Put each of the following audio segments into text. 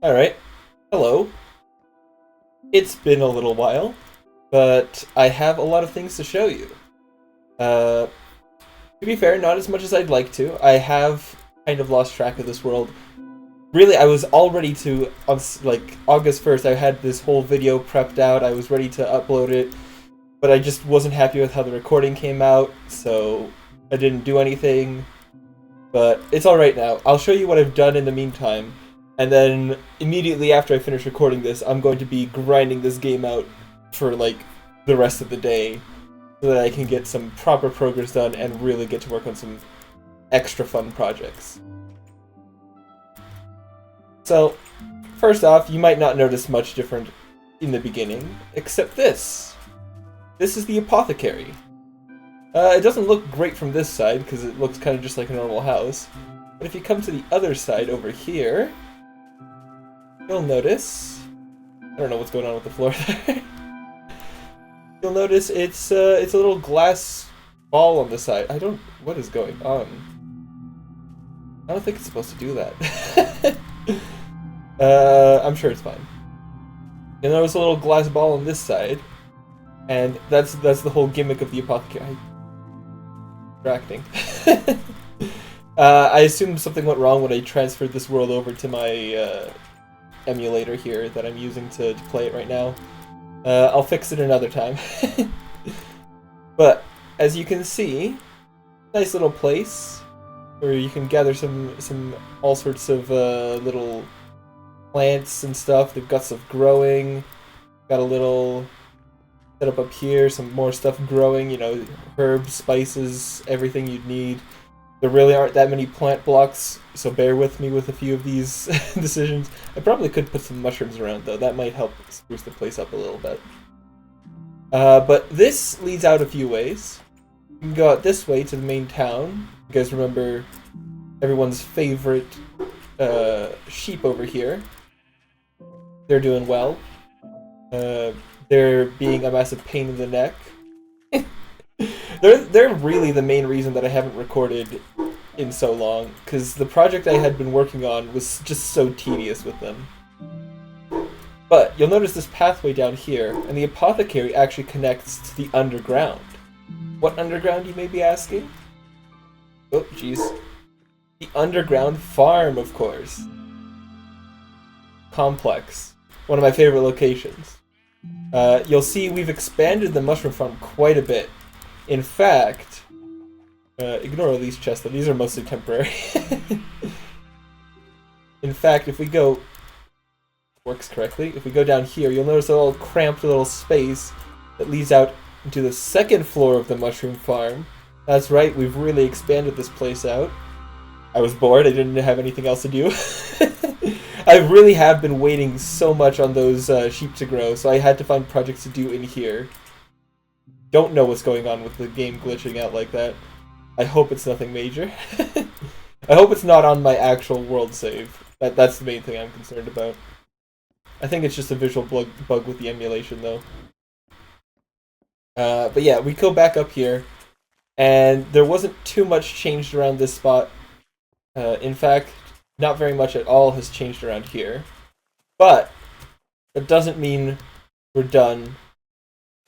Alright, hello. It's been a little while, but I have a lot of things to show you. Uh, to be fair, not as much as I'd like to. I have kind of lost track of this world. Really, I was all ready to, on like August 1st, I had this whole video prepped out, I was ready to upload it, but I just wasn't happy with how the recording came out, so I didn't do anything. But it's alright now. I'll show you what I've done in the meantime. And then immediately after I finish recording this, I'm going to be grinding this game out for like the rest of the day so that I can get some proper progress done and really get to work on some extra fun projects. So, first off, you might not notice much different in the beginning, except this. This is the Apothecary. It doesn't look great from this side because it looks kind of just like a normal house. But if you come to the other side over here, you'll notice... I don't know what's going on with the floor there. You'll notice it's a little glass ball on the side. What is going on? I don't think it's supposed to do that. I'm sure it's fine. You'll notice a little glass ball on this side. And that's the whole gimmick of the Apothecary. Distracting. I assume something went wrong when I transferred this world over to my emulator here that I'm using to play it right now. I'll fix it another time. But as you can see, nice little place where you can gather some all sorts of little plants and stuff. They've got stuff growing. Got a little setup up here, some more stuff growing, you know, herbs, spices, everything you'd need. There really aren't that many plant blocks, so bear with me with a few of these decisions. I probably could put some mushrooms around, though. That might help spruce the place up a little bit. But this leads out a few ways. You can go out this way to the main town. You guys remember everyone's favorite sheep over here. They're doing well. They're being a massive pain in the neck. They're really the main reason that I haven't recorded in so long, because the project I had been working on was just so tedious with them. But you'll notice this pathway down here, and the Apothecary actually connects to the underground. What underground, you may be asking? Oh, jeez. The underground farm, of course. Complex. One of my favorite locations. You'll see we've expanded the mushroom farm quite a bit. In fact, ignore all these chests, though. These are mostly temporary. In fact, if we go... Works correctly. If we go down here, you'll notice a little cramped little space that leads out into the second floor of the mushroom farm. That's right, we've really expanded this place out. I was bored, I didn't have anything else to do. I really have been waiting so much on those sheep to grow, so I had to find projects to do in here. Don't know what's going on with the game glitching out like that. I hope it's nothing major. I hope it's not on my actual world save. That's the main thing I'm concerned about. I think it's just a visual bug with the emulation, though. But yeah, we go back up here, and there wasn't too much changed around this spot. In fact, not very much at all has changed around here. But that doesn't mean we're done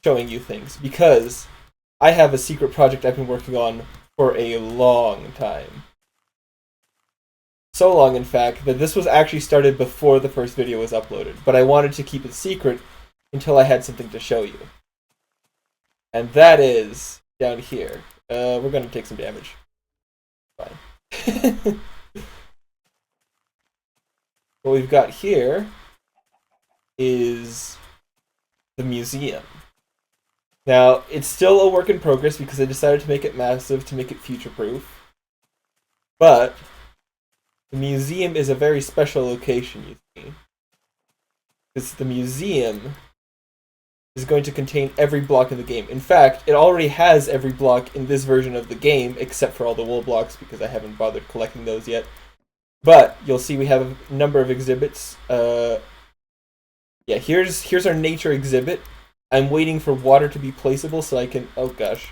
showing you things, because I have a secret project I've been working on for a long time. So long, in fact, that this was actually started before the first video was uploaded, but I wanted to keep it secret until I had something to show you. And that is down here. We're going to take some damage. Fine. What we've got here is the museum. Now, it's still a work in progress because I decided to make it massive to make it future-proof. But the museum is a very special location, you see. Because the museum is going to contain every block in the game. In fact, it already has every block in this version of the game, except for all the wool blocks, because I haven't bothered collecting those yet. But you'll see we have a number of exhibits. Yeah, here's our nature exhibit. I'm waiting for water to be placeable so I can... Oh gosh.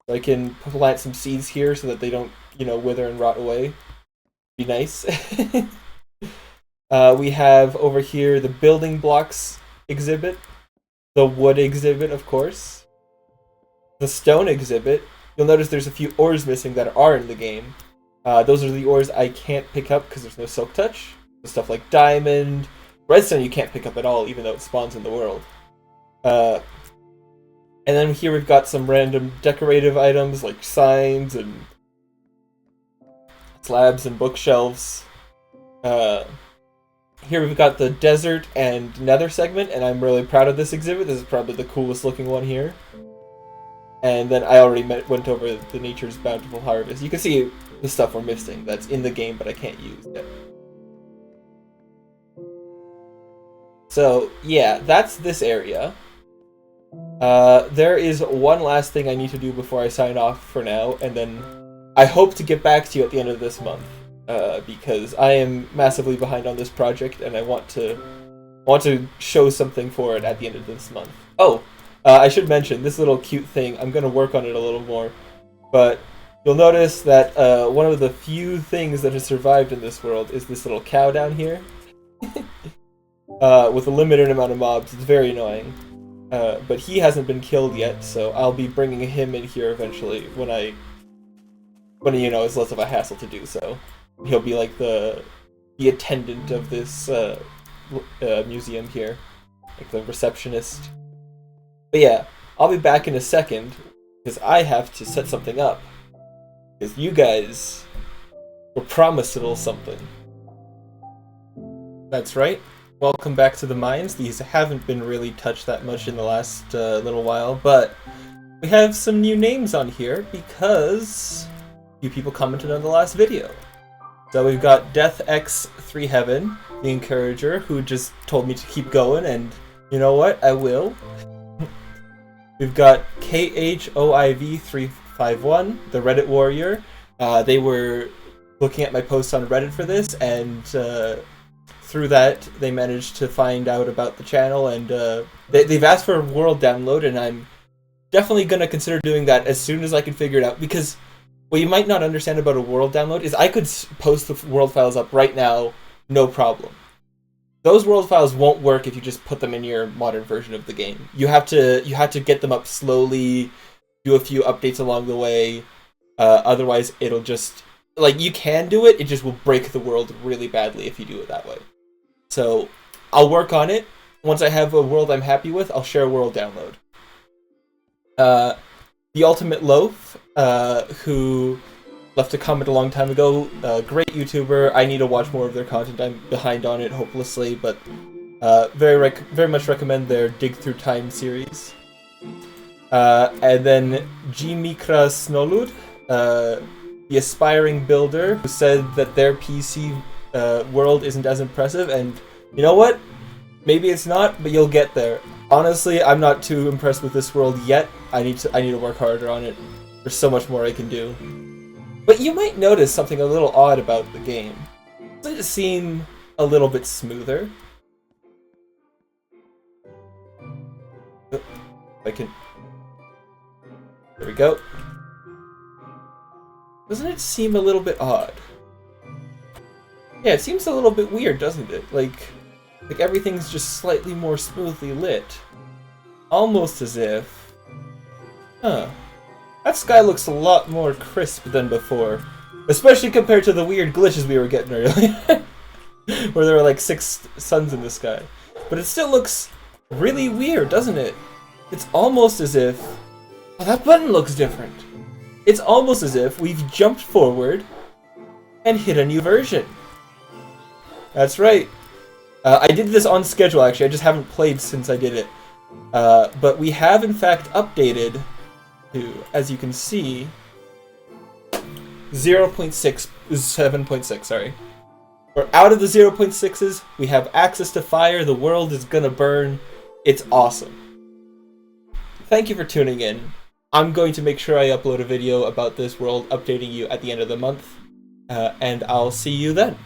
So I can plant some seeds here so that they don't, wither and rot away. Be nice. We have over here the building blocks exhibit, the wood exhibit, of course, the stone exhibit. You'll notice there's a few ores missing that are in the game. Those are the ores I can't pick up because there's no silk touch. The stuff like diamond, redstone you can't pick up at all, even though it spawns in the world. And then here we've got some random decorative items like signs and slabs and bookshelves. Here we've got the desert and nether segment, and I'm really proud of this exhibit. This is probably the coolest looking one here. And then I already went over the nature's bountiful harvest. You can see the stuff we're missing that's in the game, but I can't use yet. So, yeah, that's this area. There is one last thing I need to do before I sign off for now, and then I hope to get back to you at the end of this month, because I am massively behind on this project, and I want to show something for it at the end of this month. Oh, I should mention, this little cute thing, I'm going to work on it a little more, but you'll notice that one of the few things that has survived in this world is this little cow down here. With a limited amount of mobs, it's very annoying. But he hasn't been killed yet, so I'll be bringing him in here eventually when you know, it's less of a hassle to do so. He'll be like the attendant of this museum here, like the receptionist. But yeah, I'll be back in a second because I have to set something up. Because you guys were promised a little something. That's right. Welcome back to the mines. These haven't been really touched that much in the last little while, but we have some new names on here because you people commented on the last video. So we've got Death X 3 Heaven, the Encourager, who just told me to keep going, and you know what? I will. We've got KHOIV 351, the Reddit Warrior. They were looking at my posts on Reddit for this, and through that, they managed to find out about the channel, and they've asked for a world download, and I'm definitely going to consider doing that as soon as I can figure it out, because what you might not understand about a world download is I could post the world files up right now, no problem. Those world files won't work if you just put them in your modern version of the game. You have to get them up slowly, do a few updates along the way, otherwise it'll just... Like, you can do it, it just will break the world really badly if you do it that way. So, I'll work on it. Once I have a world I'm happy with, I'll share a world download. The Ultimate Loaf, who left a comment a long time ago, great YouTuber. I need to watch more of their content. I'm behind on it, hopelessly, but very much recommend their Dig Through Time series. And then G. Mikra Snolud, the aspiring builder, who said that their PC world isn't as impressive, and you know what? Maybe it's not, but you'll get there. Honestly, I'm not too impressed with this world yet. I need to work harder on it. There's so much more I can do. But you might notice something a little odd about the game. Doesn't it seem a little bit smoother? Oh, I can... There we go. Doesn't it seem a little bit odd? Yeah, it seems a little bit weird, doesn't it? Like everything's just slightly more smoothly lit. Almost as if... Huh. That sky looks a lot more crisp than before. Especially compared to the weird glitches we were getting earlier. Where there were like 6 suns in the sky. But it still looks really weird, doesn't it? It's almost as if... Oh, that button looks different. It's almost as if we've jumped forward and hit a new version. That's right. I did this on schedule, actually. I just haven't played since I did it. But we have, in fact, updated to, as you can see, 7.6, sorry. We're out of the 0.6s. We have access to fire. The world is gonna burn. It's awesome. Thank you for tuning in. I'm going to make sure I upload a video about this world, updating you at the end of the month. And I'll see you then.